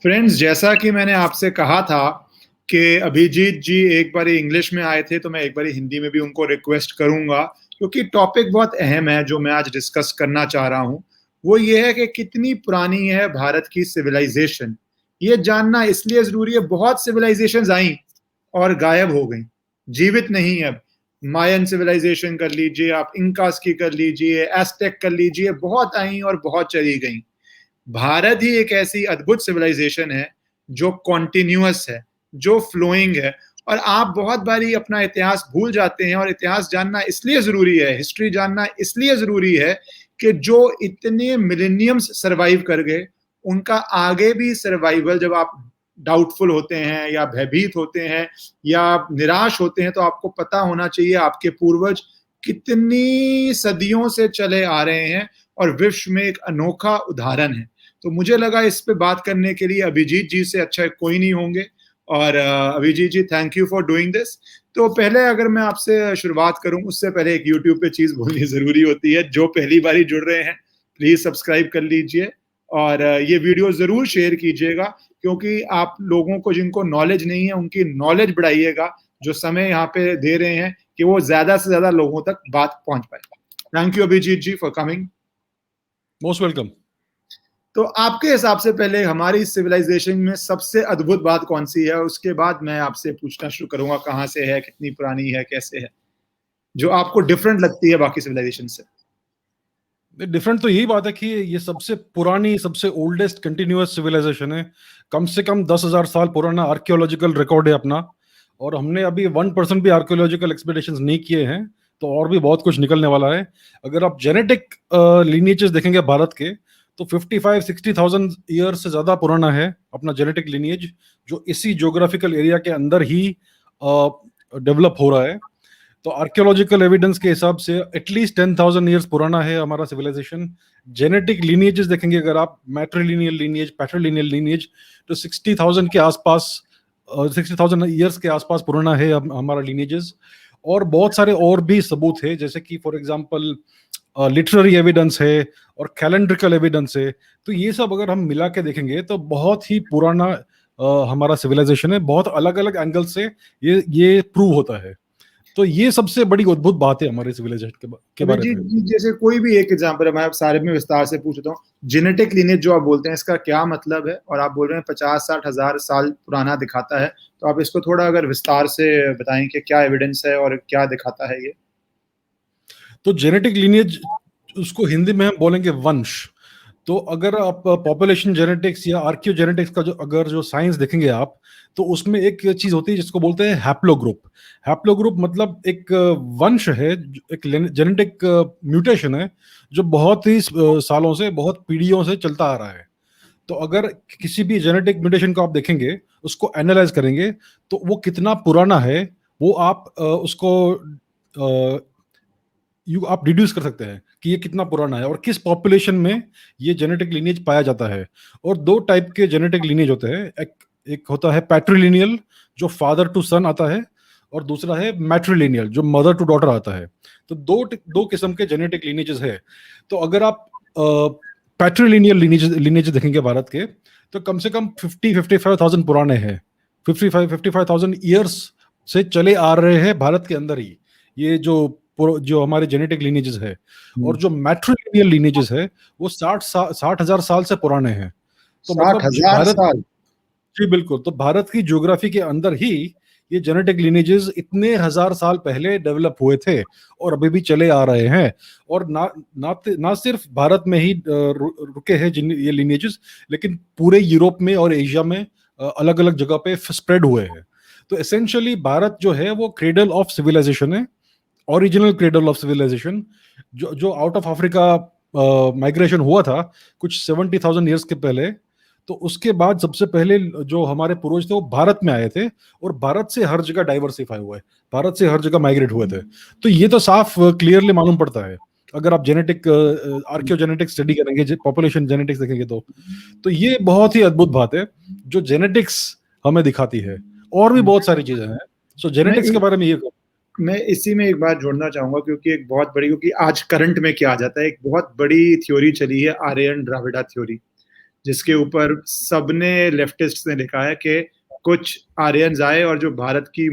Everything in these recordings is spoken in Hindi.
फ्रेंड्स, जैसा कि मैंने आपसे कहा था कि अभिजीत जी एक बारी इंग्लिश में आए थे, तो मैं एक बारी हिंदी में भी उनको रिक्वेस्ट करूंगा, क्योंकि टॉपिक बहुत अहम है जो मैं आज डिस्कस करना चाह रहा हूं। वो ये है कि कितनी पुरानी है भारत की सिविलाइजेशन। ये जानना इसलिए जरूरी है, बहुत सिविलाइजेशंस आई और गायब हो गई, जीवित नहीं है अब। मायन सिविलाइजेशन कर लीजिए, आप इंकास की कर लीजिए, एस्टेक कर लीजिए, बहुत आई और बहुत चली गई। भारत ही एक ऐसी अद्भुत सिविलाइजेशन है जो कॉन्टिन्यूअस है, जो फ्लोइंग है। और आप बहुत बारी अपना इतिहास भूल जाते हैं, और इतिहास जानना इसलिए जरूरी है, हिस्ट्री जानना इसलिए जरूरी है कि जो इतने मिलेनियम्स सरवाइव कर गए, उनका आगे भी सर्वाइवल, जब आप डाउटफुल होते हैं या भयभीत होते हैं या निराश होते हैं, तो आपको पता होना चाहिए आपके पूर्वज कितनी सदियों से चले आ रहे हैं और विश्व में एक अनोखा उदाहरण है। तो मुझे लगा इस पे बात करने के लिए अभिजीत जी से अच्छा कोई नहीं होंगे। और Abhijit ji, thank you for doing this. तो पहले अगर मैं आपसे शुरुआत करूं, उससे पहले एक यूट्यूब पे चीज बोलनी जरूरी होती है। जो पहली बारी जुड़ रहे हैं, प्लीज सब्सक्राइब कर लीजिए और ये वीडियो जरूर शेयर कीजिएगा, क्योंकि आप लोगों को जिनको नॉलेज नहीं है उनकी नॉलेज बढ़ाइएगा, जो समय यहाँ पे दे रहे हैं कि वो ज्यादा से ज्यादा लोगों तक बात पहुंच पाए। Thank you Abhijit ji for coming. Most welcome. तो आपके हिसाब से पहले हमारी सिविलाइजेशन में सबसे अद्भुत बात कौन सी है, उसके बाद मैं आपसे पूछना शुरू करूंगा कहाँ से है, कितनी पुरानी है, कैसे है, जो आपको डिफरेंट लगती है बाकी सिविलाइजेशन से। डिफरेंट तो यही बात है कि ये सबसे पुरानी, सबसे ओल्डेस्ट कंटिन्यूअस सिविलाइजेशन है। कम से कम 10,000 साल पुराना आर्कियोलॉजिकल रिकॉर्ड है अपना। और हमने अभी 1% भी आर्कियोलॉजिकल एक्सपेडिशंस नहीं किए हैं, तो और भी बहुत कुछ निकलने वाला है। अगर आप जेनेटिक लिनिएजेस देखेंगे भारत के, तो 55-60,000 ईयर से ज्यादा पुराना है अपना जेनेटिक लिनिएज, जो इसी ज्योग्राफिकल एरिया के अंदर ही डेवलप हो रहा है। तो आर्कियोलॉजिकल एविडेंस के हिसाब से एटलीस्ट 10,000 ईयर्स पुराना है हमारा सिविलाइजेशन। जेनेटिक लीनिएजेस देखेंगे अगर आप, मैट्रिलिनियल लीनिएज, पैट्रिलिनियल लीनिएज, तो 60,000 के आसपास, 60,000 ईयर्स के आसपास पुराना है हमारा लीनिएजेस। और बहुत सारे और भी सबूत है, जैसे कि फॉर एग्जांपल लिटरेरी एविडेंस है और कैलेंड्रिकल एविडेंस है। तो ये सब अगर हम मिला के देखेंगे तो बहुत ही पुराना हमारा सिविलाइजेशन है। बहुत अलग अलग एंगल से ये प्रूव होता है। तो ये सबसे बड़ी अद्भुत बात है हमारे सिविलाइजेशन के बारे अभिजीत में। जी, जैसे कोई भी एक एग्जांपल है, मैं सारे में विस्तार से पूछता हूँ। जेनेटिक लिनेज जो आप बोलते हैं, इसका क्या मतलब है? और आप बोल रहे हैं 50-60 हजार साल पुराना दिखाता है, तो आप इसको थोड़ा अगर विस्तार से बताएं कि क्या एविडेंस है और क्या दिखाता है ये। तो जेनेटिक लिनिएज, उसको हिंदी में हम बोलेंगे वंश। तो अगर आप पॉपुलेशन जेनेटिक्स या आर्कियो जेनेटिक्स का जो साइंस देखेंगे आप, तो उसमें एक चीज होती है जिसको बोलते हैं हैप्लोग्रुप। हैप्लोग्रुप मतलब एक वंश है, एक जेनेटिक म्यूटेशन है, जो बहुत ही सालों से, बहुत पीढ़ियों से चलता आ रहा है। तो अगर किसी भी जेनेटिक म्यूटेशन को आप देखेंगे, उसको एनालाइज करेंगे, तो वो कितना पुराना है वो आप उसको आप डिड्यूस कर सकते हैं कि ये कितना पुराना है और किस पॉपुलेशन में ये जेनेटिक लिनिएज पाया जाता है। और दो टाइप के जेनेटिक लिनिएज होते हैं। एक होता है पैट्रिलिनियल, जो फादर टू सन आता है, और दूसरा है मैट्रिलिनियल, जो मदर टू डॉटर आता है। तो दो किस्म के जेनेटिक लिनिएजेस है। तो अगर आप पैट्रिलिनियल लिनिएज देखेंगे भारत के, तो कम से कम 50-55,000 पुराने हैं। 55,000 ईयर्स से चले आ रहे हैं भारत के अंदर ही, ये जो हमारे जेनेटिक लिनेजेस है। और जो मैट्रिलिनियल लिनेजेस है वो 60,000 साल से पुराने हैं। तो साठ मतलब हजार भारत, साल जी बिल्कुल, तो भारत की ज्योग्राफी के अंदर ही ये जेनेटिक लिनेजेस इतने हजार साल पहले डेवलप हुए थे और अभी भी चले आ रहे हैं। और ना सिर्फ भारत में ही रुके हैं जिन ये लिनेजेस, लेकिन पूरे यूरोप में और एशिया में अलग अलग जगह पे स्प्रेड हुए हैं। तो एसेंशियली भारत जो है वो क्रेडल ऑफ सिविलाइजेशन है, ओरिजिनल क्रेडल ऑफ सिविलाइजेशन, जो आउट ऑफ अफ्रीका माइग्रेशन हुआ था कुछ 70,000 ईयर्स के पहले। तो उसके बाद सबसे पहले जो हमारे पूर्वज थे वो भारत में आए थे, और भारत से हर जगह डाइवर्सिफाई हुए, भारत से हर जगह माइग्रेट हुए थे। तो ये तो साफ क्लियरली मालूम पड़ता है अगर आप जेनेटिक आर्कियोजेनेटिक्स स्टडी करेंगे, पॉपुलेशन जेनेटिक्स देखेंगे। तो ये बहुत ही अद्भुत बात है जो जेनेटिक्स हमें दिखाती है। और भी बहुत सारी चीजें हैं। सो मैं जेनेटिक्स के बारे में ये मैं इसी में एक बात जोड़ना चाहूंगा, क्योंकि एक बहुत बड़ी, क्योंकि आज करंट में क्या आ जाता है, एक बहुत बड़ी थ्योरी चली है, आर्यन द्राविड़ा थ्योरी। जिसके ऊपर सबने लेफ्टिस्ट ने लिखा है कि कुछ आर्यंस आए और जो भारत की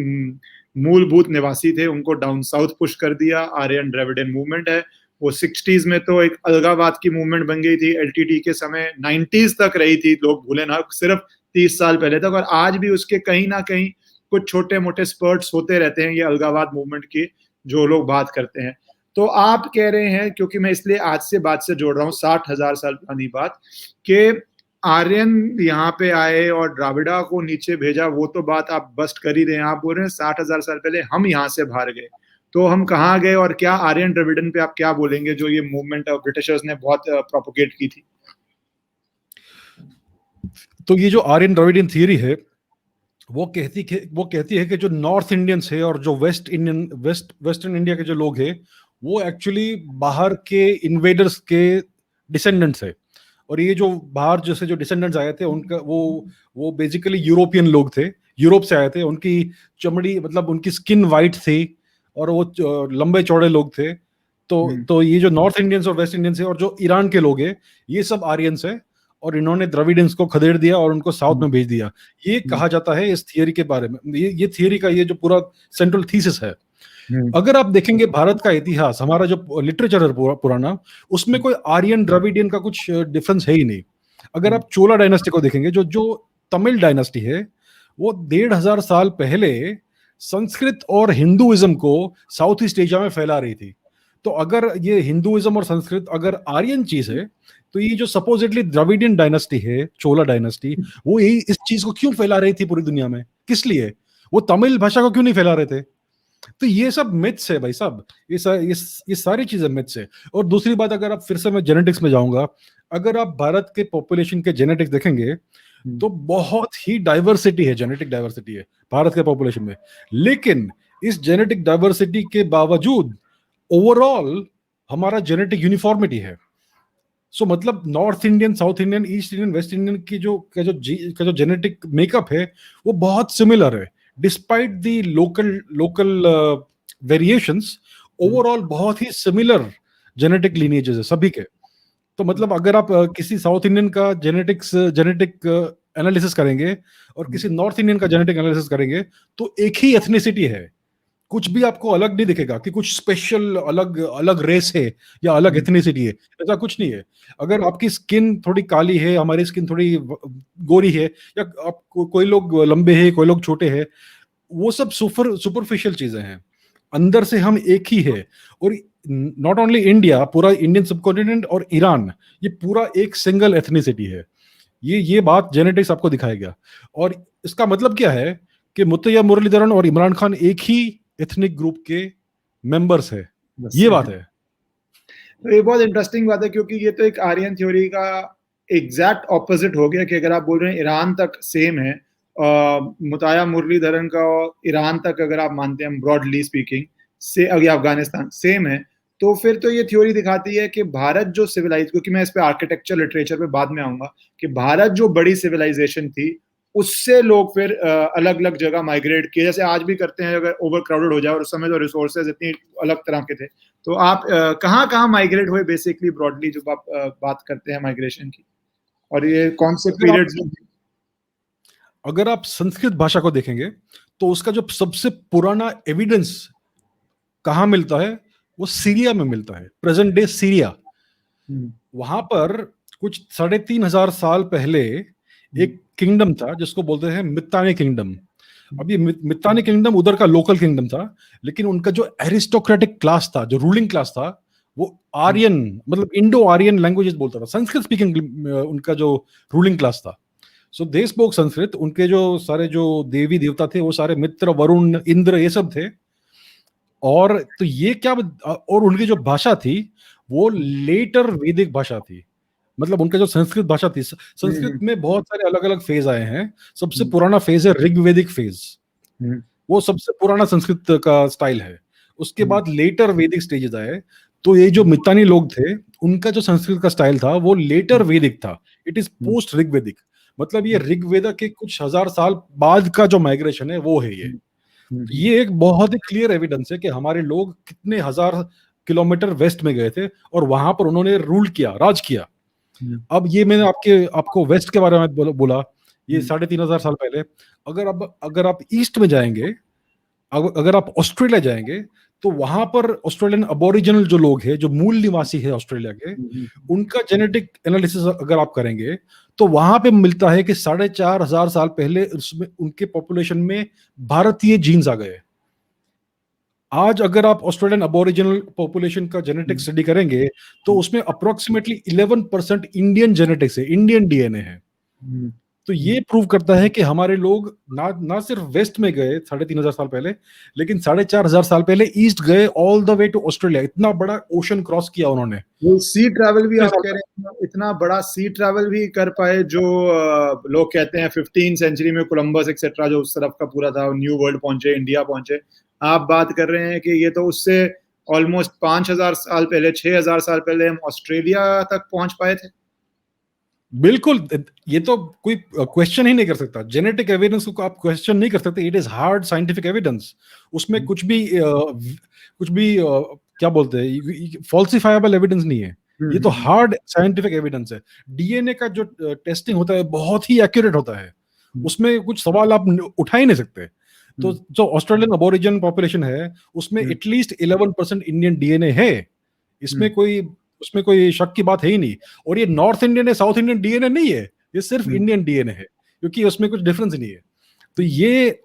मूलभूत निवासी थे उनको डाउन साउथ पुश कर दिया। आर्यन द्रविडियन मूवमेंट है वो 60s में तो एक अलगावाद की मूवमेंट बन गई थी, एलटीटी के समय 90s तक रही थी, लोग भूले ना, सिर्फ 30 साल पहले तक। और आज भी उसके कहीं ना कहीं कुछ छोटे मोटे स्पर्ट्स होते रहते हैं ये अलगावाद मूवमेंट की, जो लोग बात करते हैं। तो आप कह रहे हैं, क्योंकि मैं इसलिए आज से बात से जोड़ रहा हूँ 60,000 साल पुरानी बात, कि आर्यन यहाँ पे आए और द्राविड़ा को नीचे भेजा, वो तो बात आप बस्ट कर ही रहे हैं। आप बोल रहे हैं 60,000 साल पहले हम यहाँ से बाहर गए, तो हम कहाँ गए? और क्या आर्यन द्रविडन पे आप क्या बोलेंगे, जो ये मूवमेंट ब्रिटिशर्स ने बहुत प्रोपोगेट की थी? तो ये जो आर्यन द्रविडियन थियरी है वो कहती है कि जो नॉर्थ इंडियंस है और जो वेस्टर्न इंडिया के जो लोग हैं वो एक्चुअली बाहर के इन्वेडर्स के डिसेंडेंट्स है। और ये जो बाहर जैसे जो डिसेंडेंट्स आए थे उनका वो बेसिकली यूरोपियन लोग थे, यूरोप से आए थे। उनकी चमड़ी मतलब उनकी स्किन वाइट थी और वो लंबे चौड़े लोग थे। तो ये जो नॉर्थ इंडियंस और वेस्ट इंडियंस है और जो ईरान के लोग हैं ये सब आर्यंस है और इन्होंने द्रविडियंस को खदेड़ दिया और उनको साउथ में भेज दिया। ये कहा जाता है इस थियरी के बारे में। ये थियरी का ये जो पूरा सेंट्रल थीसिस है। अगर आप देखेंगे भारत का इतिहास, हमारा जो लिटरेचर है पुराना, उसमें कोई आर्यन द्रविडियन का कुछ डिफरेंस है ही नहीं। अगर आप चोला डायनेस्टी को देखेंगे, जो तमिल डायनेस्टी है, वो 1,500 साल पहले संस्कृत और हिंदुइज्म को साउथ ईस्ट एशिया में फैला रही थी। तो अगर ये हिंदुइज्म और संस्कृत अगर आर्यन चीज है, तो ये जो सपोजिटली द्रविडियन डायनेस्टी है, चोला डायनेस्टी, वो यही इस चीज को क्यों फैला रही थी पूरी दुनिया में? किस लिए? वो तमिल भाषा को क्यों नहीं फैला रहे थे? तो ये सब मिथ्स है भाई साहब, ये सारी चीजें मिथ्स है। और दूसरी बात, अगर आप फिर से मैं जेनेटिक्स में जाऊंगा, अगर आप भारत के पॉपुलेशन के जेनेटिक्स देखेंगे तो बहुत ही डाइवर्सिटी है, जेनेटिक डाइवर्सिटी है भारत के पॉपुलेशन में। लेकिन इस जेनेटिक डाइवर्सिटी के बावजूद ओवरऑल हमारा जेनेटिक यूनिफॉर्मिटी है। सो मतलब north Indian, south Indian, east Indian, West Indian की जो जेनेटिक मेकअप है वो बहुत सिमिलर है। Despite the local variations, overall बहुत ही सिमिलर जेनेटिक लीनिएजेस है सभी के। तो मतलब अगर आप किसी साउथ इंडियन का जेनेटिक एनालिसिस करेंगे और किसी नॉर्थ इंडियन का जेनेटिक एनालिसिस करेंगे तो एक ही एथनिसिटी है, कुछ भी आपको अलग नहीं दिखेगा कि कुछ स्पेशल अलग रेस है या अलग एथनिसिटी है, ऐसा कुछ नहीं है। अगर आपकी स्किन थोड़ी काली है, हमारी स्किन थोड़ी गोरी है, या आप कोई लोग लंबे हैं, कोई लोग छोटे हैं, वो सब सुपरफिशियल चीजें हैं। अंदर से हम एक ही है। और नॉट ओनली इंडिया, पूरा इंडियन सबकॉन्टिनेंट और ईरान, ये पूरा एक सिंगल एथनिसिटी है। ये बात जेनेटिक्स आपको दिखाएगा। और इसका मतलब क्या है कि मुत्तैया मुरलीधरन और इमरान खान एक ही एथनिक ग्रुप के मेंबर्स है, ये बात है। तो ये बहुत इंटरेस्टिंग बात है, क्योंकि ये तो एक आर्यन थ्योरी का एग्जैक्ट ऑपोजिट हो गया कि अगर आप बोल रहे हैं ईरान तक सेम है, मुत्तैया मुरलीधरन का ईरान तक अगर आप मानते हैं ब्रॉडली स्पीकिंग से, अगर अफगानिस्तान सेम है, तो फिर तो ये थ्योरी दिखाती है कि भारत जो सिविलाइज, क्योंकि मैं इस पे आर्किटेक्चर लिटरेचर पे बाद में आऊंगा, कि भारत जो बड़ी सिविलाइजेशन थी उससे लोग फिर अलग अलग जगह माइग्रेट किए, जैसे आज भी करते हैं अगर ओवर क्राउडेड हो जाए, और उस समय तो रिसोर्सेज इतनी अलग तरह के थे। तो आप कहाँ कहाँ माइग्रेट हुए बेसिकली ब्रॉडली, जो आप बात करते हैं माइग्रेशन की, और ये कौन से पीरियड्स? अगर आप संस्कृत भाषा को देखेंगे तो उसका जो सबसे पुराना एविडेंस कहाँ मिलता है, वो सीरिया में मिलता है, प्रेजेंट डे सीरिया। वहां पर कुछ 3,500 साल पहले एक किंगडम था जिसको बोलते हैं मित्तानी किंगडम। अब ये मित्तानी किंगडम उधर का लोकल किंगडम था, लेकिन उनका जो एरिस्टोक्रेटिक क्लास था, जो रूलिंग क्लास था, वो आर्यन मतलब इंडो आर्यन लैंग्वेजेस बोलता था, संस्कृत स्पीकिंग उनका जो रूलिंग क्लास था। सो दे स्पोक संस्कृत। उनके जो सारे जो देवी देवता थे वो सारे मित्र, वरुण, इंद्र, ये सब थे। और तो ये क्या, और उनकी जो भाषा थी वो लेटर वैदिक भाषा थी। मतलब उनका जो संस्कृत भाषा थी, संस्कृत में बहुत सारे अलग अलग फेज आए हैं। सबसे पुराना फेज है ऋग्वेदिक फेज, वो सबसे पुराना संस्कृत का स्टाइल है। उसके बाद लेटर वैदिक स्टेजेस आए। तो ये जो मितानी लोग थे उनका जो संस्कृत का स्टाइल था वो लेटर वैदिक था, इट इज पोस्ट ऋग्वेदिक। मतलब ये ऋग्वेदा के कुछ हजार साल बाद का जो माइग्रेशन है वो है ये एक बहुत ही क्लियर एविडेंस है कि हमारे लोग कितने हजार किलोमीटर वेस्ट में गए थे और वहां पर उन्होंने रूल किया, राज किया। अब ये मैंने आपको वेस्ट के बारे में बोला, ये 3,500 साल पहले। अगर आप ईस्ट में जाएंगे, अगर आप ऑस्ट्रेलिया जाएंगे, तो वहां पर ऑस्ट्रेलियन अबोरिजिनल जो लोग हैं, जो मूल निवासी है ऑस्ट्रेलिया के, उनका जेनेटिक एनालिसिस अगर आप करेंगे, तो वहां पे मिलता है कि 4,500 साल पहले उसमें उनके पॉपुलेशन में भारतीय जीन्स आ गए। आज अगर आप ऑस्ट्रेलियन अबोरिजिनल पॉपुलेशन का जेनेटिक स्टडी करेंगे, तो उसमें अप्रोक्सीमेटली 11% इंडियन जेनेटिक्स है, इंडियन डीएनए है। तो ये प्रूव करता है कि हमारे लोग ना सिर्फ वेस्ट में गए 3,500 साल पहले, लेकिन 4,500 साल पहले ईस्ट गए, all the way to Australia. इतना बड़ा ओशन क्रॉस किया उन्होंने। वो सी ट्रैवल भी आप कह रहे हैं, इतना बड़ा सी ट्रैवल भी कर पाए, जो लोग कहते हैं 15 सेंचुरी में कोलंबस एक्सेट्रा जो उस तरफ का पूरा था, न्यू वर्ल्ड पहुंचे, इंडिया पहुंचे। आप बात कर रहे हैं कि ये तो उससे ऑलमोस्ट 5,000 साल पहले, 6,000 साल पहले हम ऑस्ट्रेलिया तक पहुंच पाए थे। बिल्कुल, ये तो कोई क्वेश्चन ही नहीं कर सकता। जेनेटिक एविडेंस को आप क्वेश्चन नहीं कर सकते। It is hard scientific evidence. उसमें कुछ भी क्या बोलते हैं, फॉल्सिफाइबल एविडेंस नहीं है। ये तो हार्ड साइंटिफिक एविडेंस है। डीएनए का जो टेस्टिंग होता है बहुत ही एक्यूरेट होता है, उसमें कुछ सवाल आप उठा ही नहीं सकते। तो जो ऑस्ट्रेलियन अबोरिजिन पॉपुलेशन है, उसमें एटलीस्ट 11% इंडियन डीएनए है। उसमें कोई शक की बात है ही नहीं। और ये नॉर्थ इंडियन है, साउथ इंडियन डीएनए नहीं है, ये सिर्फ इंडियन डीएनए है, क्योंकि उसमें कुछ डिफरेंस नहीं है। तो ये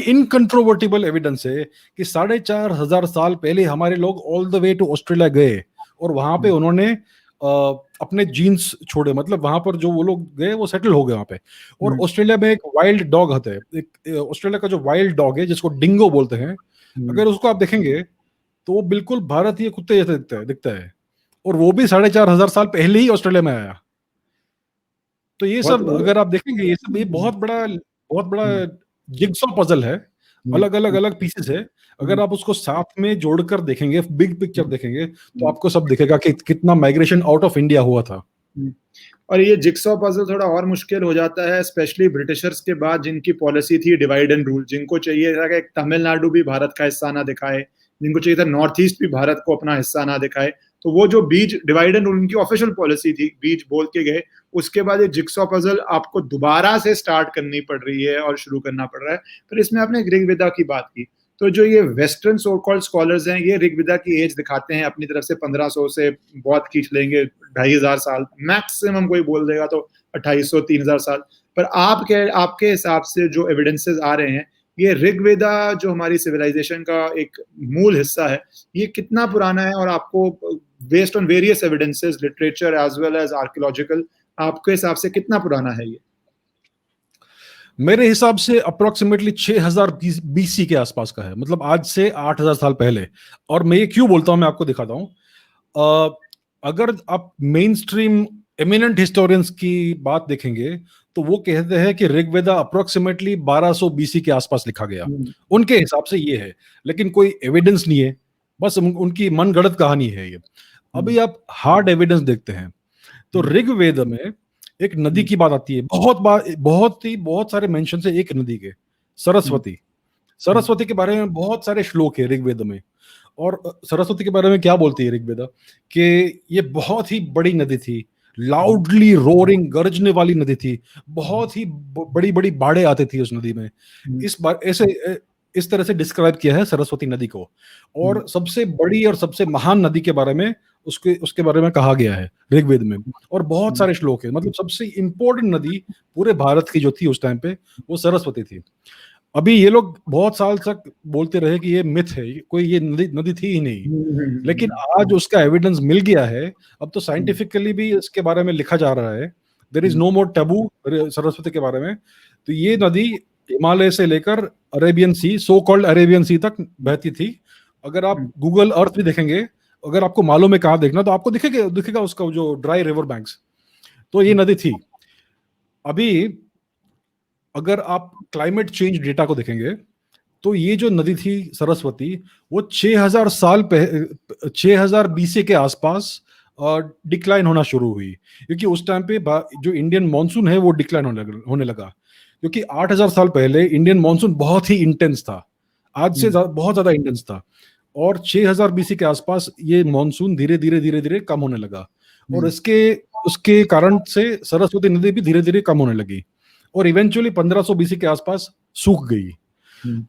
इनकंट्रोवर्टिबल एविडेंस है कि 4,500 साल पहले हमारे लोग all the way to Australia गए, और वहां पे उन्होंने अपने जीन्स छोड़े। मतलब वहां पर जो वो लोग गए, वो सेटल हो गए वहां पे। और ऑस्ट्रेलिया में एक वाइल्ड डॉग होता है, एक ऑस्ट्रेलिया का जो वाइल्ड डॉग है, जिसको डिंगो बोलते हैं, अगर उसको आप देखेंगे तो वो बिल्कुल भारतीय कुत्ते जैसे दिखता है। और वो भी 4,500 साल पहले ही ऑस्ट्रेलिया में आया। तो ये सब अगर आप देखेंगे, ये सब बहुत बड़ा जिगसॉ पजल है। अलग पीसेस है। अगर आप उसको साथ में जोड़कर देखेंगे, बिग पिक्चर देखेंगे, तो आपको सब दिखेगा कि कितना माइग्रेशन आउट ऑफ इंडिया हुआ था। और ये जिक्सॉ पजल थोड़ा और मुश्किल हो जाता है, स्पेशली ब्रिटिशर्स के बाद, जिनकी पॉलिसी थी डिवाइड एंड रूल। जिनको चाहिए था कि तमिलनाडु भी भारत का हिस्सा ना दिखाए, जिनको चाहिए था नॉर्थ ईस्ट भी भारत को अपना हिस्सा ना दिखाए, तो वो जो बीच डिवाइड एंड रूल उनकी ऑफिशियल पॉलिसी थी, बीच बोल के गए। उसके बाद ये जिक्सॉ पजल आपको दोबारा से स्टार्ट करनी पड़ रही है और शुरू करना पड़ रहा है। फिर इसमें आपने ऋग्वेदा की बात की, तो जो ये वेस्टर्न सो कॉल्ड स्कॉलर्स हैं, ये ऋग्वेदा की एज दिखाते हैं अपनी तरफ से 1500 से बहुत खींच लेंगे, 2,500 साल मैक्सिमम कोई बोल देगा तो 2,250 3,000 साल। पर आपके हिसाब से जो एविडेंसेस आ रहे हैं, ये ऋग्वेदा जो हमारी सिविलाइजेशन का एक मूल हिस्सा है, ये कितना पुराना है? और आपको based on various evidences, literature as well as archaeological, आपके हिसाब से कितना पुराना है ये? मेरे हिसाब से अप्रोक्सीमेटली 6,000 बीसी के आसपास का है, मतलब आज से 8,000 साल पहले। और मैं ये क्यों बोलता हूं, मैं आपको दिखाता हूं। अगर आप मेन स्ट्रीम एमिनेंट हिस्टोरियंस की बात देखेंगे, तो वो कहते हैं कि ऋग्वेदा अप्रोक्सीमेटली 1200 बीसी के आसपास लिखा गया। उनके हिसाब से ये है, लेकिन कोई एविडेंस नहीं है, बस उनकी मनगढ़ंत कहानी है ये। अभी आप हार्ड एविडेंस देखते हैं, तो ऋग्वेद में एक नदी की बात आती है, बहुत सारे मेंशन है एक नदी के, सरस्वती। सरस्वती के बारे में बहुत सारे श्लोक है ऋग्वेद में। और सरस्वती के बारे में क्या बोलती है ऋग्वेद, कि ये बहुत ही बड़ी नदी थी, लाउडली रोरिंग, गरजने वाली नदी थी, बहुत ही बड़ी बड़ी बाढ़ें आती थी उस नदी में। इस तरह से डिस्क्राइब किया है सरस्वती नदी को। और सबसे बड़ी और सबसे महान नदी के बारे में उसके बारे में कहा गया है ऋग्वेद में। और बहुत सारे श्लोक है, मतलब सबसे इंपॉर्टेंट नदी पूरे भारत की जो थी उस टाइम पे, वो सरस्वती थी। अभी ये लोग बहुत साल तक बोलते रहे कि ये मिथ है, कोई ये नदी थी ही नहीं, लेकिन आज उसका एविडेंस मिल गया है। अब तो साइंटिफिकली भी इसके बारे में लिखा जा रहा है। There is no more taboo Saraswati के बारे में। तो ये नदी हिमालय से लेकर Arabian sea, so called Arabian sea तक बहती थी। अगर आप गूगल अर्थ भी देखेंगे, अगर आपको मालूम है कहाँ देखना, तो आपको दिखेगा उसका जो ड्राई रिवर बैंक्स, तो ये नदी थी। अभी अगर आप क्लाइमेट चेंज डेटा को देखेंगे, तो ये जो नदी थी सरस्वती, वो 6,000 बीसी के आसपास डिक्लाइन होना शुरू हुई, क्योंकि उस टाइम पे जो इंडियन मॉनसून है वो डिक्लाइन होने लगा। क्योंकि 8,000 साल पहले इंडियन मॉनसून बहुत ही इंटेंस था, आज से बहुत ज्यादा इंटेंस था। और 6,000 बीसी के आसपास ये मॉनसून धीरे धीरे कम होने लगा। और इसके उसके कारण से सरस्वती नदी भी धीरे धीरे कम होने लगी और इवेंचुअली 1500 बीसी के आसपास सूख गई।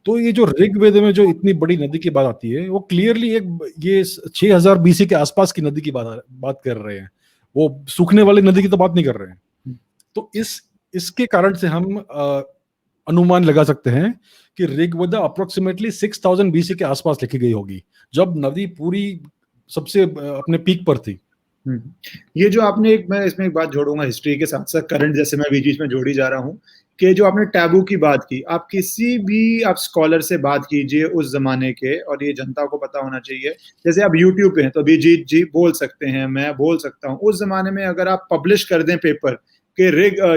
तो ये जो ऋग्वेद में जो इतनी बड़ी नदी की बात आती है वो क्लियरली एक ये 6000 बीसी के आसपास की नदी की बात कर रहे हैं, वो सूखने वाली नदी की तो बात नहीं कर रहे हैं। तो इसके कारण से हम अनुमान लगा सकते हैं कि ऋग्वेद अप्रोक्सीमेटली 6000 बीसी के आसपास लिखी गई होगी, जब नदी पूरी सबसे अपने पीक पर थी। ये जो आपने मैं इसमें एक बात जोड़ूंगा हिस्ट्री के साथ साथ करंट, जैसे मैं बीच में जोड़ी जा रहा हूँ, कि जो आपने टैबू की बात की, आप किसी भी आप स्कॉलर से बात कीजिए उस जमाने के, और ये जनता को पता होना चाहिए, जैसे आप यूट्यूब पे हैं तो अभिजीत जी बोल सकते हैं, मैं बोल सकता हूँ, उस जमाने में अगर आप पब्लिश कर दें पेपर कि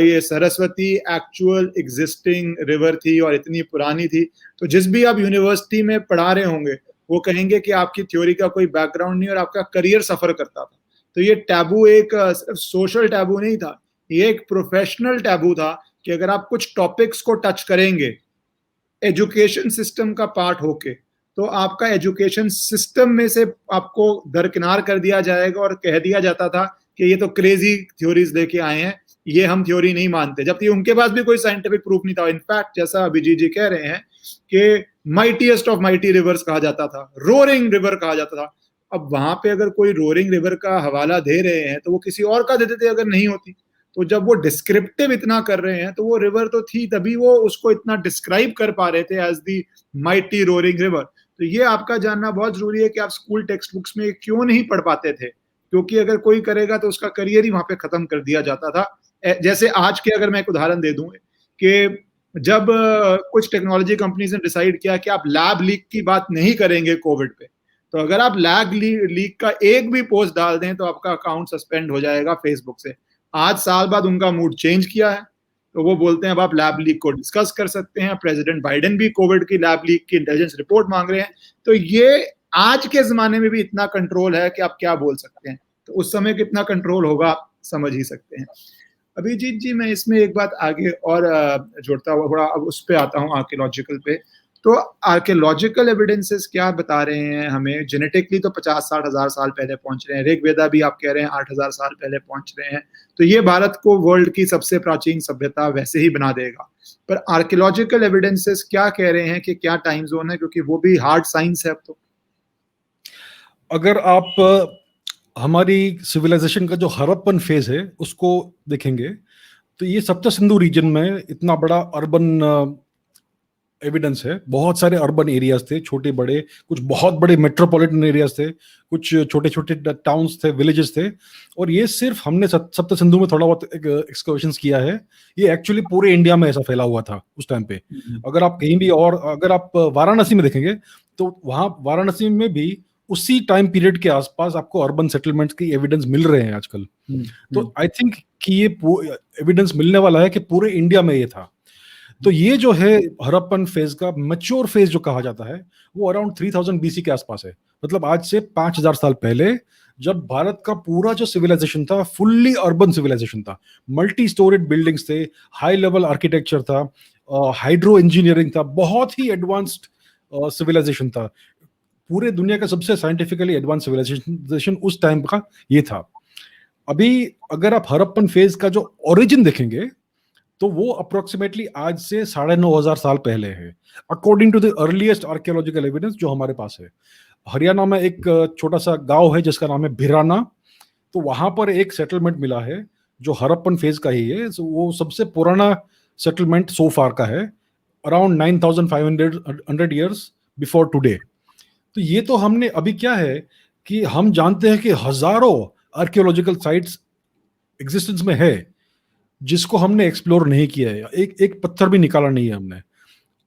ये सरस्वती एक्चुअल एग्जिस्टिंग रिवर थी और इतनी पुरानी थी, तो जिस भी आप यूनिवर्सिटी में पढ़ा रहे होंगे वो कहेंगे कि आपकी थ्योरी का कोई बैकग्राउंड नहीं और आपका करियर सफर करता था। तो ये टैबू एक सिर्फ सोशल टैबू नहीं था, ये एक प्रोफेशनल टैबू था कि अगर आप कुछ टॉपिक्स को टच करेंगे एजुकेशन सिस्टम का पार्ट होके, तो आपका एजुकेशन सिस्टम में से आपको दरकिनार कर दिया जाएगा और कह दिया जाता था कि ये तो क्रेजी थ्योरीज लेके आए हैं, ये हम थ्योरी नहीं मानते, जबकि उनके पास भी कोई साइंटिफिक प्रूफ नहीं था। इनफैक्ट जैसा अभिजीत जी कह रहे हैं कि माइटीएस्ट ऑफ माइटी रिवर्स कहा जाता था, रोरिंग रिवर कहा जाता था। अब वहां पे अगर कोई रोरिंग रिवर का हवाला दे रहे हैं तो वो किसी और का देते थे अगर नहीं होती। तो जब वो डिस्क्रिप्टिव इतना कर रहे हैं तो वो रिवर तो थी, तभी वो उसको इतना डिस्क्राइब कर पा रहे थे as the mighty roaring river. तो ये आपका जानना बहुत जरूरी है कि आप स्कूल टेक्स्ट बुक्स में क्यों नहीं पढ़ पाते थे, क्योंकि अगर कोई करेगा तो उसका करियर ही वहां पे खत्म कर दिया जाता था। जैसे आज के अगर मैं एक उदाहरण दे दूं कि जब कुछ टेक्नोलॉजी कंपनीज ने डिसाइड किया कि आप लैब लीक की बात नहीं करेंगे कोविड पे, तो अगर आप लैब लीक का एक भी पोस्ट डाल दें तो आपका अकाउंट सस्पेंड हो जाएगा फेसबुक से। आज साल बाद उनका मूड चेंज किया है, तो वो बोलते हैं अब आप लैब लीक को डिस्कस कर सकते हैं। प्रेसिडेंट बाइडेन भी कोविड की लैब लीक की इंटेलिजेंस रिपोर्ट मांग रहे हैं। तो ये आज के जमाने में भी इतना कंट्रोल है कि आप क्या बोल सकते हैं, तो उस समय कितना कंट्रोल होगा आप समझ ही सकते हैं। अभिजीत जी, मैं इसमें एक बात आगे और जोड़ता हुआ थोड़ा अब उस पे आता हूँ, आर्कियोलॉजिकल पे। तो आर्कियोलॉजिकल एविडेंसेस क्या बता रहे हैं हमें? जेनेटिकली तो 50-60 हजार साल पहले पहुंच रहे हैं, ऋग्वेदा भी आप कह रहे हैं 8,000 साल पहले पहुंच रहे हैं, तो ये भारत को वर्ल्ड की सबसे प्राचीन सभ्यता वैसे ही बना देगा। पर आर्कियोलॉजिकल एविडेंसेस क्या कह रहे हैं कि क्या टाइम जोन है, क्योंकि वो भी हार्ड साइंस है अब तो। अगर आप हमारी सिविलाइजेशन का जो हड़प्पन फेज है उसको देखेंगे तो ये सप्त सिंधु रीजन में इतना बड़ा अर्बन एविडेंस है। बहुत सारे अर्बन एरियाज थे, छोटे बड़े, कुछ बहुत बड़े मेट्रोपॉलिटन एरियाज थे, कुछ छोटे छोटे टाउन्स थे, विलेजेस थे। और ये सिर्फ हमने सप्त सिंधु में थोड़ा बहुत एक्सकर्शंस किया है, ये एक्चुअली पूरे इंडिया में ऐसा फैला हुआ था उस टाइम पे। अगर आप कहीं भी, और अगर आप वाराणसी में देखेंगे तो वहां वाराणसी में भी उसी टाइम पीरियड के आसपास आपको अर्बन सेटलमेंट्स की एविडेंस मिल रहे हैं आजकल। तो आई थिंक कि ये एविडेंस मिलने वाला है कि पूरे इंडिया में ये था। तो ये जो है हड़प्पन फेज का मैच्योर फेज जो कहा जाता है वो अराउंड 3000 बीसी के आसपास है, मतलब आज से 5000 साल पहले, जब भारत का पूरा जो सिविलाइजेशन था फुल्ली अर्बन सिविलाइजेशन था। मल्टी स्टोरेड बिल्डिंग्स थे, हाई लेवल आर्किटेक्चर था, हाइड्रो इंजीनियरिंग था, बहुत ही एडवांस्ड सिविलाइजेशन था। पूरे दुनिया का सबसे साइंटिफिकली एडवांस सिविलाइजेशन उस टाइम का ये था। अभी अगर आप हड़प्पन फेज का जो ओरिजिन देखेंगे तो वो अप्रोक्सीमेटली आज से 9,500 साल पहले है, according to the earliest archaeological evidence जो हमारे पास है। हरियाणा में एक छोटा सा गांव है जिसका नाम है भिराना, तो वहां पर एक सेटलमेंट मिला है जो हड़प्पन फेज का ही है। वो सबसे पुराना सेटलमेंट सो फार का है, अराउंड 9,500 ईयर्स बिफोर टुडे। तो ये तो हमने अभी क्या है कि हम जानते हैं कि हजारों आर्कियोलॉजिकल साइट्स एग्जिस्टेंस में है जिसको हमने एक्सप्लोर नहीं किया है, एक पत्थर भी निकाला नहीं है हमने,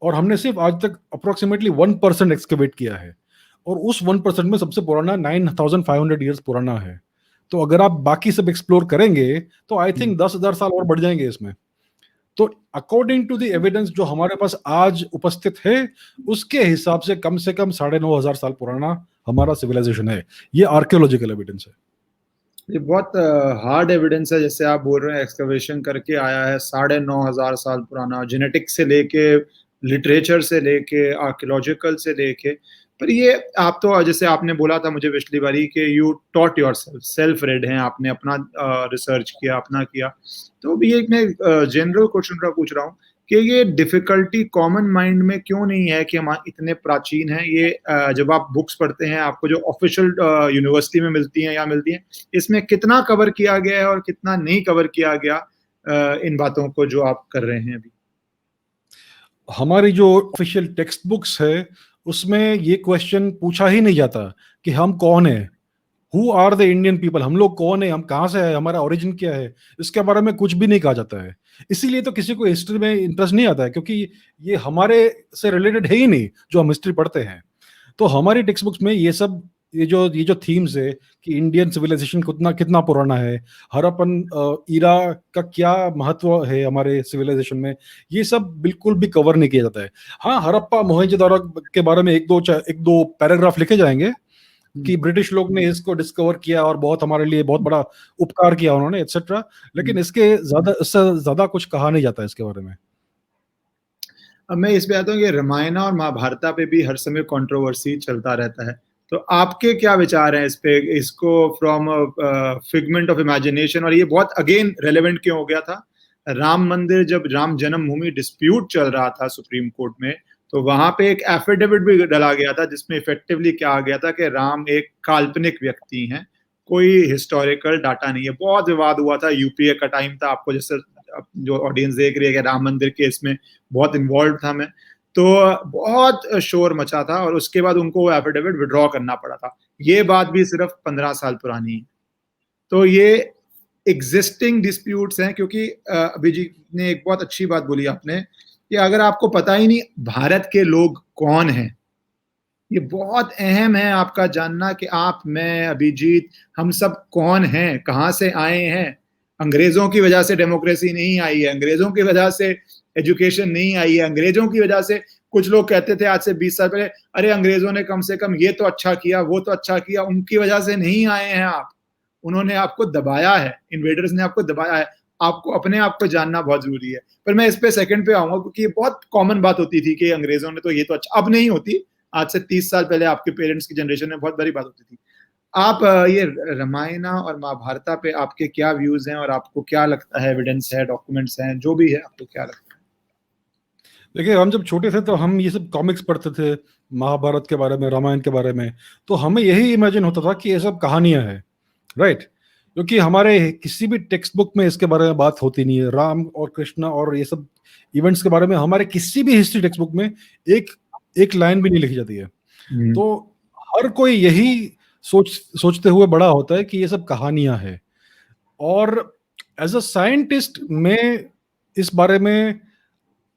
और हमने सिर्फ आज तक अप्रोक्सीमेटली 1% एक्सकेवेट किया है, और उस 1% में सबसे पुराना 9,500 ईयर्स पुराना है। तो अगर आप बाकी सब एक्सप्लोर करेंगे तो आई थिंक 10,000 साल और बढ़ जाएंगे इसमें। तो अकॉर्डिंग टू द एविडेंस जो हमारे पास आज उपस्थित है उसके हिसाब से कम 9,500 साल पुराना हमारा सिविलाइजेशन है। ये आर्कियोलॉजिकल एविडेंस है। ये बहुत हार्ड एविडेंस है, जैसे आप बोल रहे हैं एक्सकवेशन करके आया है, 9,500 साल पुराना, जेनेटिक्स से लेके लिटरेचर से लेके आर्कियोलॉजिकल से लेके। पर ये आप तो जैसे आपने बोला था मुझे पिछली बारी कि you taught yourself, self red हैं, आपने अपना रिसर्च किया, अपना किया। तो भी एक मैं जनरल क्वेश्चन पूछ रहा हूँ कि ये डिफिकल्टी कॉमन माइंड में क्यों नहीं है कि हम इतने प्राचीन हैं? ये जब आप बुक्स पढ़ते हैं, आपको जो ऑफिशियल यूनिवर्सिटी में मिलती हैं या मिलती हैं, इसमें कितना कवर किया गया है और कितना नहीं कवर किया गया इन बातों को जो आप कर रहे हैं अभी? हमारी जो ऑफिशियल टेक्स्ट बुक्स है उसमें ये क्वेश्चन पूछा ही नहीं जाता कि हम कौन है, who are the Indian people, हम लोग कौन है, हम कहाँ से है, हमारा ओरिजिन क्या है, इसके बारे में कुछ भी नहीं कहा जाता है। इसीलिए तो किसी को हिस्ट्री में इंटरेस्ट नहीं आता है, क्योंकि ये हमारे से रिलेटेड है ही नहीं जो हम हिस्ट्री पढ़ते हैं। तो हमारी टेक्स्ट बुक्स में ये सब ये जो थीम्स है कि इंडियन सिविलाइजेशन कितना कितना पुराना है, हड़प्पन ईरा का क्या महत्व है हमारे सिविलाइजेशन में, ये सब बिल्कुल भी कवर नहीं किया जाता है। हाँ, हड़प्पा मोहनजोदड़ो के बारे में एक दो पैराग्राफ लिखे जाएंगे कि ब्रिटिश लोग ने इसको डिस्कवर किया और बहुत हमारे लिए बहुत बड़ा उपकार किया उन्होंने, एक्सेट्रा, लेकिन इससे ज्यादा कुछ कहा नहीं जाता है इसके बारे में। अब मैं इस पे आता हूँ कि रामायणा और महाभारता पे भी हर समय कंट्रोवर्सी चलता रहता है। तो आपके क्या विचार हैं इस पे? इसको फ्रॉम फिगमेंट ऑफ इमेजिनेशन, और ये बहुत अगेन रेलेवेंट क्यों हो गया था? राम मंदिर, जब राम जन्मभूमि डिस्प्यूट चल रहा था सुप्रीम कोर्ट में, तो वहां पे एक एफिडेविट भी डाला गया था जिसमें इफेक्टिवली क्या आ गया था कि राम एक काल्पनिक व्यक्ति हैं, कोई हिस्टोरिकल डाटा नहीं है। बहुत विवाद हुआ था, यूपीए का टाइम था, आपको जैसे जो ऑडियंस देख रही है कि राम मंदिर के इसमें बहुत इन्वॉल्व था मैं, तो बहुत शोर मचा था और उसके बाद उनको एफिडेविट विड्रॉ करना पड़ा था। ये बात भी सिर्फ 15 साल पुरानी है। तो ये एग्जिस्टिंग डिस्प्यूट्स हैं, क्योंकि अभिजीत ने एक बहुत अच्छी बात बोली आपने कि अगर आपको पता ही नहीं भारत के लोग कौन हैं, ये बहुत अहम है आपका जानना कि आप, मैं, अभिजीत, हम सब कौन हैं, कहाँ से आए हैं। अंग्रेजों की वजह से डेमोक्रेसी नहीं आई है, अंग्रेजों की वजह से एजुकेशन नहीं आई है, अंग्रेजों की वजह से कुछ लोग कहते थे आज से 20 साल पहले, अरे अंग्रेजों ने कम से कम ये तो अच्छा किया, वो तो अच्छा किया, उनकी वजह से नहीं आए हैं आप। उन्होंने आपको दबाया है, इन्वेडर्स ने आपको दबाया है। आपको अपने आप को जानना बहुत जरूरी है। पर मैं इस पे सेकंड पे आऊंगा, क्योंकि ये बहुत कॉमन बात होती थी कि अंग्रेजों ने तो ये तो अच्छा, अब नहीं होती, आज से 30 साल पहले आपके पेरेंट्स की जनरेशन में बहुत बड़ी बात होती थी। आप ये रामायणा और महाभारता पे आपके क्या व्यूज हैं और आपको क्या लगता है, एविडेंस है, डॉक्यूमेंट्स हैं, जो भी है, आपको क्या लगता है? देखिए, हम जब छोटे थे तो हम ये सब कॉमिक्स पढ़ते थे, महाभारत के बारे में, रामायण के बारे में, तो हमें यही इमेजिन होता था कि ये सब कहानियां हैं, राइट? क्योंकि हमारे किसी भी टेक्स्ट बुक में इसके बारे में बात होती नहीं है। राम और कृष्ण और ये सब इवेंट्स के बारे में हमारे किसी भी हिस्ट्री टेक्स्ट बुक में एक एक लाइन भी नहीं लिखी जाती है। तो हर कोई यही सोचते हुए बड़ा होता है कि ये सब कहानियां हैं। और एज अ साइंटिस्ट मैं इस बारे में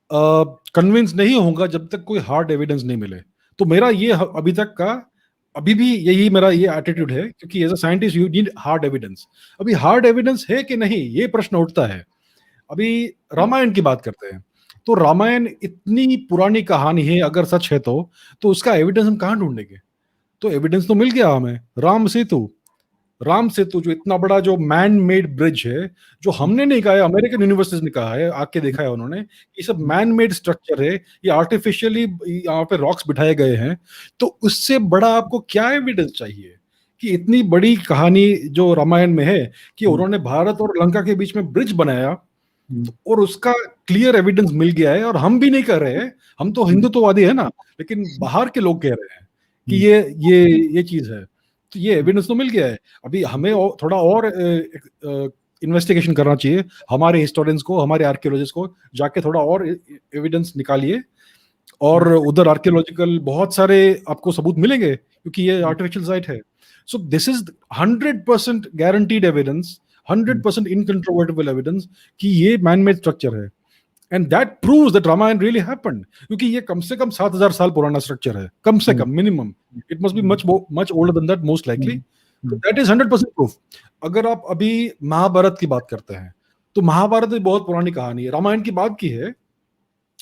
कन्विंस नहीं होऊंगा जब तक कोई हार्ड एविडेंस नहीं मिले। तो मेरा ये अभी तक का, अभी भी यही मेरा ये एटीट्यूड है, क्योंकि as a scientist you need hard evidence. अभी हार्ड एविडेंस है कि नहीं, ये प्रश्न उठता है। अभी रामायण की बात करते हैं, तो रामायण इतनी पुरानी कहानी है, अगर सच है तो उसका एविडेंस हम कहाँ ढूंढेंगे? तो एविडेंस तो मिल गया हमें, राम सेतु जो इतना बड़ा जो मैन मेड ब्रिज है, जो हमने नहीं कहा है, अमेरिकन यूनिवर्सिटीज ने कहा है, आके देखा है उन्होंने, ये सब मैन मेड स्ट्रक्चर है, ये आर्टिफिशियली यहाँ पे रॉक्स बिठाए गए हैं। तो उससे बड़ा आपको क्या एविडेंस चाहिए कि इतनी बड़ी कहानी जो रामायण में है कि उन्होंने भारत और लंका के बीच में ब्रिज बनाया, और उसका क्लियर एविडेंस मिल गया है। और हम भी नहीं कर रहे हैं, हम तो हिंदुत्ववादी है ना, लेकिन बाहर के लोग कह रहे हैं कि ये चीज है, तो ये एविडेंस तो मिल गया है। अभी हमें थोड़ा और इन्वेस्टिगेशन करना चाहिए, हमारे हिस्टोरियंस को, हमारे आर्कियोलॉजिस्ट को जाके थोड़ा और एविडेंस निकालिए, और उधर आर्कियोलॉजिकल बहुत सारे आपको सबूत मिलेंगे, क्योंकि ये आर्टिफिशियल साइट है। So this is 100% guaranteed evidence, 100% incontrovertible evidence कि ये मैन मेड स्ट्रक्चर है। And that proves that Ramayana really happened, क्योंकि ये कम से कम 7000 साल पुराना स्ट्रक्चर है, कम से कम, minimum. It must be much older than that, most likely. That is 100% proof. अगर आप अभी महाभारत की बात करते हैं, तो महाभारत भी बहुत पुरानी कहानी है, रामायण की बात की है,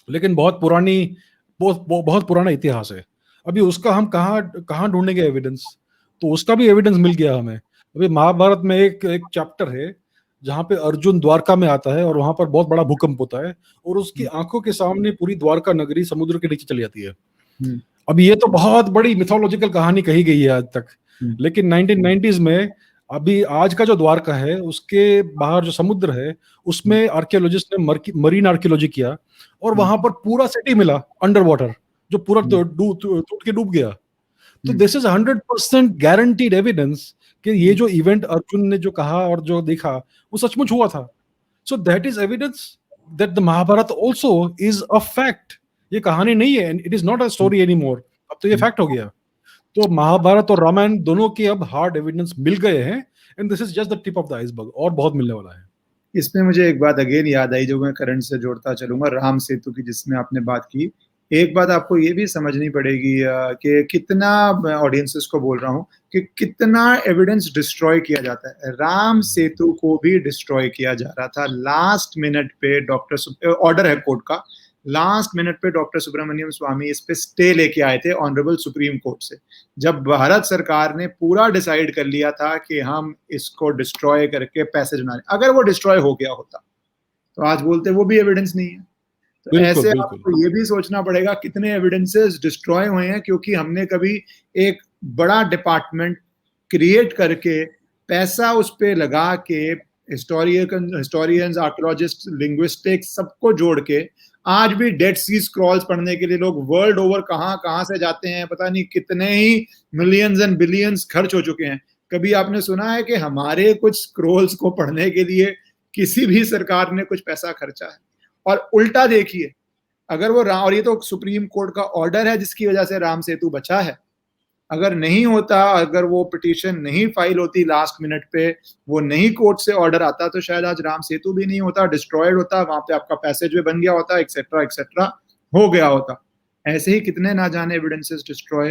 लेकिन बहुत पुरानी, बहुत पुराना इतिहास है। अभी उसका हम कहाँ ढूंढेंगे एविडेंस? तो उसका भी एविडेंस मिल गया हमें। अभी महाभारत में एक चैप्टर है जहाँ पे अर्जुन द्वारका में आता है और वहां पर बहुत बड़ा भूकंप होता है, और उसकी आंखों के सामने पूरी द्वारका नगरी समुद्र के नीचे चली जाती है। अब ये तो बहुत बड़ी मिथोलॉजिकल कहानी कही गई है आज तक, लेकिन 1990s में अभी आज का जो द्वारका है उसके बाहर जो समुद्र है उसमें आर्कियोलॉजिस्ट ने मरीन आर्कियोलॉजी किया, और वहां पर पूरा सिटी मिला अंडर वाटर, जो पूरा टूट के डूब गया। तो दिस इज 100% गारंटीड एविडेंस कि ये जो इवेंट अर्जुन ने जो कहा और जो देखा वो सचमुच हुआ था। So that is evidence that the Mahabharata also is a fact. ये कहानी नहीं है, it is not a story any more, अब तो ये फैक्ट हो गया। तो महाभारत और रामायण दोनों के अब हार्ड एविडेंस मिल गए हैं, and this is just the tip of the iceberg, और बहुत मिलने वाला है। इसमें मुझे एक बात अगेन याद आई जो मैं करंट से जोड़ता चलूंगा, राम सेतु की जिसमें आपने बात की। एक बात आपको ये भी समझनी पड़ेगी कि कितना, मैं ऑडियंसेस को बोल रहा हूँ कि कितना एविडेंस डिस्ट्रॉय किया जाता है। राम सेतु को भी डिस्ट्रॉय किया जा रहा था लास्ट मिनट पे, डॉक्टर ऑर्डर है कोर्ट का, लास्ट मिनट पे डॉक्टर सुब्रमण्यम स्वामी इस पे स्टे लेके आए थे ऑनरेबल सुप्रीम कोर्ट से, जब भारत सरकार ने पूरा डिसाइड कर लिया था कि हम इसको डिस्ट्रॉय करके पैसेज बना रहे। अगर वो डिस्ट्रॉय हो गया होता तो आज बोलते वो भी एविडेंस नहीं है। तो बिल्कुल ऐसे बिल्कुल आपको ये भी सोचना पड़ेगा कितने एविडेंसेस डिस्ट्रॉय हुए हैं क्योंकि हमने कभी एक बड़ा डिपार्टमेंट क्रिएट करके पैसा उस पे लगा के हिस्टोरियंस, आर्कियोलॉजिस्ट, लिंग्विस्टिक्स सबको जोड़ के आज भी डेड सी स्क्रॉल्स पढ़ने के लिए लोग वर्ल्ड ओवर कहाँ कहाँ से जाते हैं, पता नहीं कितने ही मिलियंस एंड बिलियंस खर्च हो चुके हैं। कभी आपने सुना है कि हमारे कुछ स्क्रॉल्स को पढ़ने के लिए किसी भी सरकार ने कुछ पैसा खर्चा है? और उल्टा देखिए, अगर वो और ये तो सुप्रीम कोर्ट का ऑर्डर है जिसकी वजह से राम सेतु बचा है, अगर नहीं होता, अगर वो पिटीशन नहीं फाइल होती लास्ट मिनट पे, वो नहीं कोर्ट से ऑर्डर आता, तो शायद आज राम सेतु भी नहीं होता, डिस्ट्रॉयड होता, वहां पे आपका पैसेज भी बन गया होता, एक्सेट्रा एक्सेट्रा हो गया होता। ऐसे ही कितने ना जाने एविडेंसेस डिस्ट्रॉय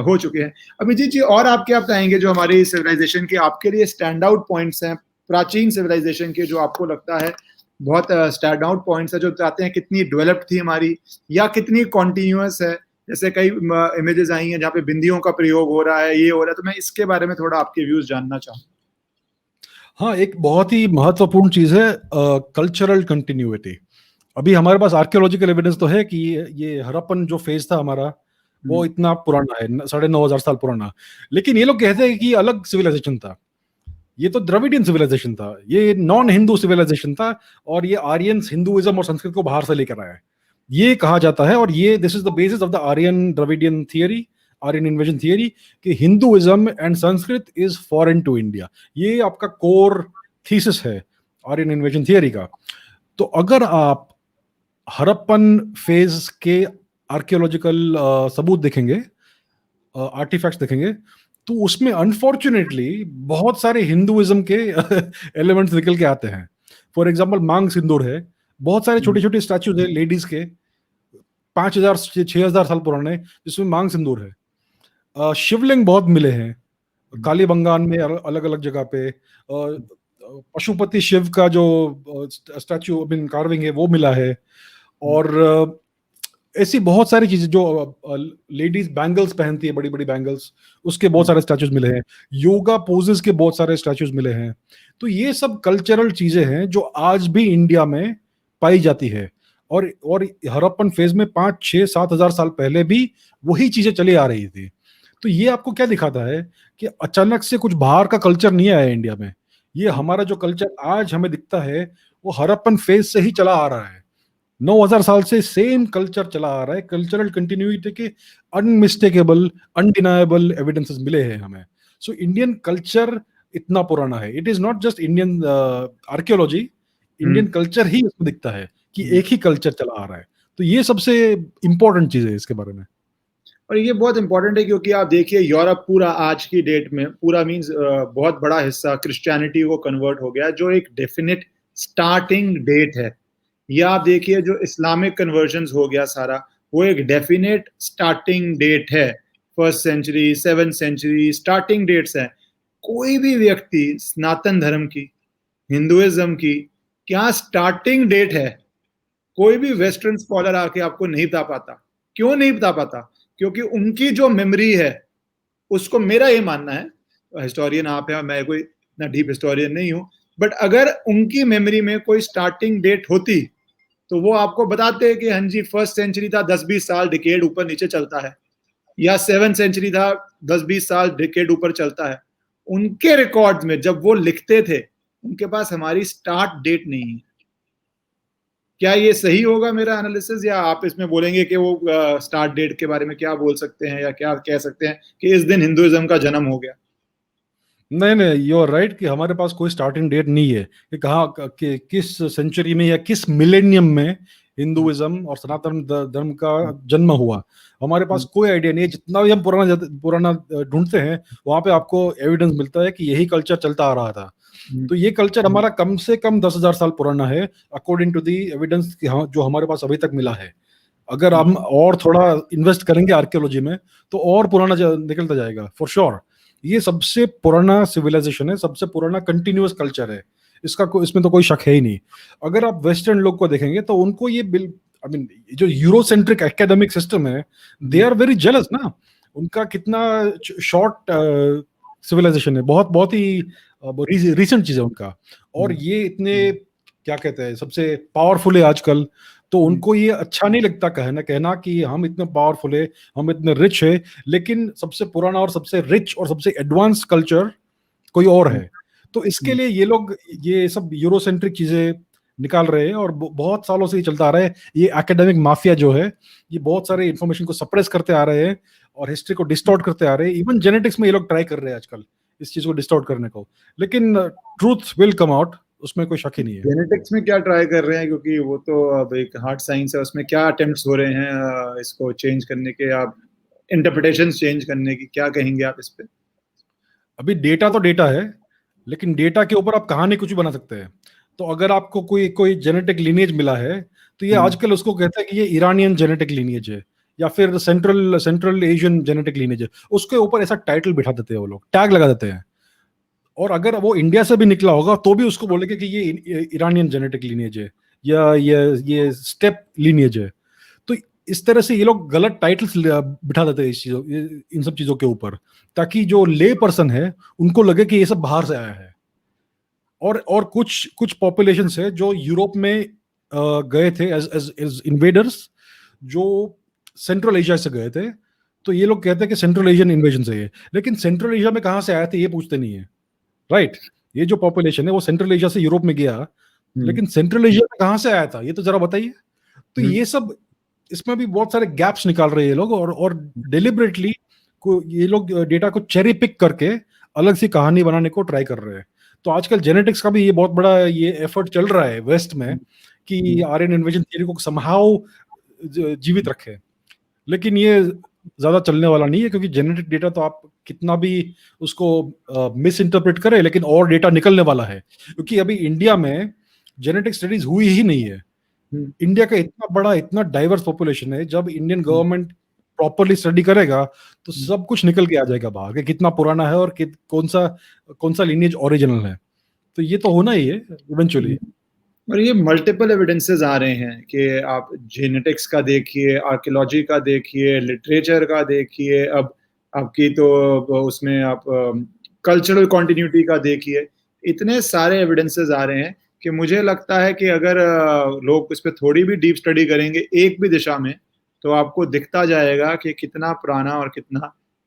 हो चुके हैं। अभिजीत जी, और आप क्या बताएंगे जो हमारी सिविलाइजेशन के आपके लिए स्टैंड आउट पॉइंट्स हैं, प्राचीन सिविलाइजेशन के, जो आपको लगता है बहुत स्टैंड आउट पॉइंट्स है, जो चाहते हैं कितनी डेवलप्ड थी हमारी या कितनी कॉन्टिन्यूअस है? जैसे कई इमेजेस आई हैं जहाँ पे बिंदियों का प्रयोग हो रहा है, ये हो रहा है, तो मैं इसके बारे में थोड़ा आपके व्यूज जानना चाहूँ। हाँ, एक बहुत ही महत्वपूर्ण चीज है कल्चरल कंटिन्यूटी। अभी हमारे पास आर्कियोलॉजिकल एविडेंस तो है कि ये हड़प्पन जो फेज था हमारा वो इतना पुराना है, 9,500 साल पुराना। लेकिन ये लोग कहते हैं कि ये अलग सिविलाइजेशन था, ये तो द्रविडियन सिविलाइजेशन था, ये नॉन हिंदू सिविलाइजेशन था, और ये आर्यन हिंदुइज्म और संस्कृत को बाहर से लेकर आया है, ये कहा जाता है। और ये this is the basis of the Aryan Dravidian theory, Aryan invasion theory, कि Hinduism and Sanskrit is foreign to India. ये आपका कोर थीसिस है आर्यन इन्वेजन थियरी का। तो अगर आप हड़प्पन फेज के आर्कियोलॉजिकल सबूत देखेंगे, आर्टिफैक्ट्स देखेंगे, तो उसमें अनफॉर्चुनेटली बहुत सारे हिंदुइज्म के एलिमेंट्स निकल के आते हैं। फॉर एग्जांपल मांग सिंदूर है, बहुत सारे छोटे छोटे स्टैचूज है लेडीज के 5,000 6,000 साल पुराने, जिसमें मांग सिंदूर है। शिवलिंग बहुत मिले हैं कालीबंगान में, अलग अलग जगह पे। पशुपति शिव का जो स्टैचू कार्विंग है वो मिला है। और ऐसी बहुत सारी चीजें जो लेडीज बैंगल्स पहनती है, बड़ी बड़ी बैंगल्स, उसके बहुत सारे स्टैचूज मिले हैं। योगा पोजेस के बहुत सारे स्टैचूज मिले हैं। तो ये सब कल्चरल चीजें हैं जो आज भी इंडिया में पाई जाती है। और हड़प्पन फेज में 5, 6, 7,000 साल पहले भी वही चीजें चली आ रही थी। तो ये आपको क्या दिखाता है कि अचानक से कुछ बाहर का कल्चर नहीं आया इंडिया में। ये हमारा जो कल्चर आज हमें दिखता है वो हड़प्पन फेज से ही चला आ रहा है। 9,000 साल से सेम कल्चर चला आ रहा है। कल्चरल कंटिन्यूटी के अनमिस्टेकेबल, अनडिनायबल एविडेंसेस मिले हैं हमें। सो इंडियन कल्चर इतना पुराना है। It is not just Indian archaeology, Indian culture ही इसमें दिखता है कि एक ही कल्चर चला आ रहा है। तो ये सबसे इंपॉर्टेंट चीज है इसके बारे में। और ये बहुत इंपॉर्टेंट है क्योंकि आप देखिए यूरोप पूरा आज की डेट में पूरा मींस बहुत बड़ा हिस्सा क्रिश्चियनिटी को कन्वर्ट हो गया, जो एक डेफिनेट स्टार्टिंग डेट है। या आप देखिए जो इस्लामिक कन्वर्जन हो गया सारा, वो एक डेफिनेट स्टार्टिंग डेट है। 1st century, 7th century starting dates है। कोई भी व्यक्ति सनातन धर्म की, हिंदुइज्म की क्या स्टार्टिंग डेट है, कोई भी वेस्टर्न स्कॉलर आके आपको नहीं बता पाता। क्यों नहीं बता पाता? क्योंकि उनकी जो मेमोरी है उसको, मेरा ये मानना है, हिस्टोरियन आप है, मैं कोई इतना डीप हिस्टोरियन नहीं हूं, बट अगर उनकी मेमोरी में कोई स्टार्टिंग डेट होती तो वो आपको बताते हैं कि हाँ जी फर्स्ट सेंचुरी था 10-20 साल डिकेड ऊपर नीचे चलता है, या 7th सेंचुरी था 10-20 साल डिकेड ऊपर चलता है। उनके रिकॉर्ड्स में जब वो लिखते थे, उनके पास हमारी स्टार्ट डेट नहीं है। क्या ये सही होगा मेरा एनालिसिस, या आप इसमें बोलेंगे कि वो स्टार्ट डेट के बारे में क्या बोल सकते हैं या क्या कह सकते हैं कि इस दिन हिंदुइज्म का जन्म हो गया? नहीं नहीं, यू आर राइट कि हमारे पास कोई स्टार्टिंग डेट नहीं है कि कहाँ कि किस सेंचुरी में या किस मिलेनियम में हिंदुइज्म और सनातन धर्म का जन्म हुआ। हमारे पास कोई आइडिया नहीं है। जितना भी हम पुराना पुराना ढूंढते हैं वहां पे आपको एविडेंस मिलता है कि यही कल्चर चलता आ रहा था। तो ये कल्चर हमारा कम से कम 10,000 साल पुराना है अकॉर्डिंग टू दी एविडेंस जो हमारे पास अभी तक मिला है। अगर हम और थोड़ा इन्वेस्ट करेंगे आर्कियोलॉजी में तो और पुराना निकलता जाएगा फॉर श्योर। ये सबसे पुराना सिविलाइजेशन है, सबसे पुराना कंटिन्यूअस कल्चर है, इसमें तो कोई शक है ही नहीं। अगर आप वेस्टर्न लोग को देखेंगे तो उनको ये आई मीन जो यूरोसेंट्रिक एकेडमिक सिस्टम है, दे आर वेरी जेलस ना। उनका कितना शॉर्ट सिविलाइजेशन है, बहुत बहुत ही रिसेंट चीज है उनका। और ये इतने क्या कहते हैं सबसे पावरफुल है आजकल, तो उनको ये अच्छा नहीं लगता कहना कि हम इतने पावरफुल है, हम इतने रिच है। लेकिन सबसे पुराना और सबसे रिच और सबसे एडवांस कल्चर कोई और है। तो इसके लिए ये लोग ये सब यूरोसेंट्रिक चीजें निकाल रहे हैं और बहुत सालों से ये चलता आ रहा है। ये एकेडमिक माफिया जो है ये बहुत सारे इंफॉर्मेशन को सप्रेस करते आ रहे हैं और हिस्ट्री को डिस्टॉर्ट करते आ रहे हैं। इवन जेनेटिक्स में ये लोग ट्राई कर रहे हैं आजकल इस चीज को डिस्टॉर्ट करने को, लेकिन ट्रूथ विल कम आउट, उसमें कोई शक ही नहीं है। जेनेटिक्स में क्या ट्राई कर रहे हैं, क्योंकि वो तो अब एक हार्ड साइंस है, उसमें क्या अटेम्प्ट्स हो रहे हैं इसको चेंज करने के, आप इंटरप्रिटेशंस चेंज करने की, क्या कहेंगे आप इस पे? अभी डेटा तो डेटा है, लेकिन डेटा के ऊपर आप कहानी कुछ भी बना सकते हैं। तो अगर आपको कोई कोई जेनेटिक लिनिएज मिला है तो ये आजकल उसको कहते हैं कि ये ईरानियन जेनेटिक लिनिएज है या फिर सेंट्रल एशियन जेनेटिक लिनिएज है। उसके ऊपर ऐसा टाइटल बिठा देते हैं, वो लोग टैग लगा देते हैं। और अगर वो इंडिया से भी निकला होगा तो भी उसको बोलेंगे कि ये ईरानियन जेनेटिक लिनिएज है या ये स्टेप लिनिएज है। तो इस तरह से ये लोग गलत टाइटल्स बिठा देते हैं इन सब चीजों के ऊपर, ताकि जो ले पर्सन है उनको लगे कि ये सब बाहर से आया है। और कुछ कुछ पॉपुलेशन है जो यूरोप में गए थे एज इन्वेडर्स, जो सेंट्रल एशिया से गए थे। तो ये लोग कहते हैं कि सेंट्रल एशियन इन्वेजन से है, लेकिन सेंट्रल एशिया में कहाँ से आया था ये पूछते नहीं है, राइट? ये जो पॉपुलेशन है वो सेंट्रल एशिया से यूरोप में गया, लेकिन सेंट्रल एशिया में कहाँ से आया था ये तो जरा बताइए। तो ये सब इसमें भी बहुत सारे गैप्स निकाल रहे हैं ये लोग, और डिलिबरेटली ये लोग डेटा को चेरी पिक करके अलग सी कहानी बनाने को ट्राई कर रहे हैं। तो आजकल जेनेटिक्स का भी ये बहुत बड़ा ये एफर्ट चल रहा है वेस्ट में कि आर्यन इन्वेजन थियरी को समहाउ जीवित रखे, लेकिन ये ज्यादा चलने वाला नहीं है, क्योंकि जेनेटिक डेटा तो आप कितना भी उसको मिस इंटरप्रेट करें, लेकिन और डेटा निकलने वाला है। क्योंकि अभी इंडिया में जेनेटिक स्टडीज हुई ही नहीं है। इंडिया का इतना बड़ा इतना डाइवर्स पॉपुलेशन है, जब इंडियन गवर्नमेंट प्रॉपरली स्टडी करेगा तो सब कुछ निकल के आ जाएगा बाहर कि कितना पुराना है और कौन सा लिनिएज ओरिजिनल है। तो ये तो होना ही है इवेंचुअली। और ये मल्टीपल एविडेंसेस आ रहे हैं कि आप जेनेटिक्स का देखिए, आर्कियोलॉजी का देखिए, लिटरेचर का देखिए, अब आपकी तो उसमें आप कल्चरल कॉन्टिन्यूटी का देखिए। इतने सारे एविडेंसेस आ रहे हैं कि मुझे लगता है कि अगर लोग इस पर थोड़ी भी डीप स्टडी करेंगे एक भी दिशा में, तो आपको दिखता जाएगा कि कितना पुराना और कितना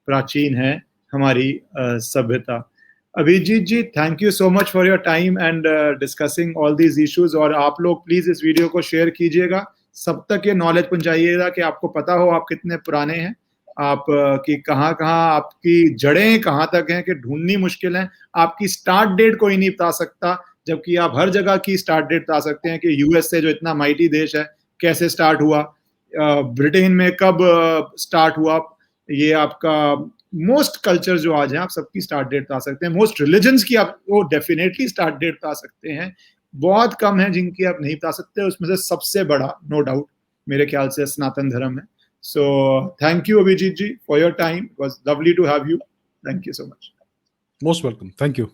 प्राचीन है हमारी सभ्यता। Abhijit ji, thank you so much for your time and discussing all these issues. और आप लोग प्लीज इस वीडियो को शेयर कीजिएगा, सब तक ये नॉलेज पहुंचाइएगा कि आपको पता हो आप कितने पुराने हैं, आप कि कहाँ कहाँ आपकी जड़ें कहाँ तक हैं कि ढूंढनी मुश्किल है। आपकी स्टार्ट डेट कोई नहीं बता सकता, जबकि आप हर जगह की स्टार्ट डेट बता सकते हैं कि यूएस से जो इतना माइटी देश है कैसे स्टार्ट हुआ, ब्रिटेन में कब स्टार्ट हुआ, ये आपका मोस्ट कल्चर जो आज हैं आप सबकी स्टार्ट डेट बता सकते हैं, मोस्ट रिलीजन्स की आप वो डेफिनेटली स्टार्ट डेट बता सकते हैं। बहुत कम है जिनकी आप नहीं बता सकते, उसमें से सबसे बड़ा नो डाउट मेरे ख्याल से सनातन धर्म है। So thank you Abhijit ji for your time, it was lovely to have you, thank you so much. Most welcome, thank you.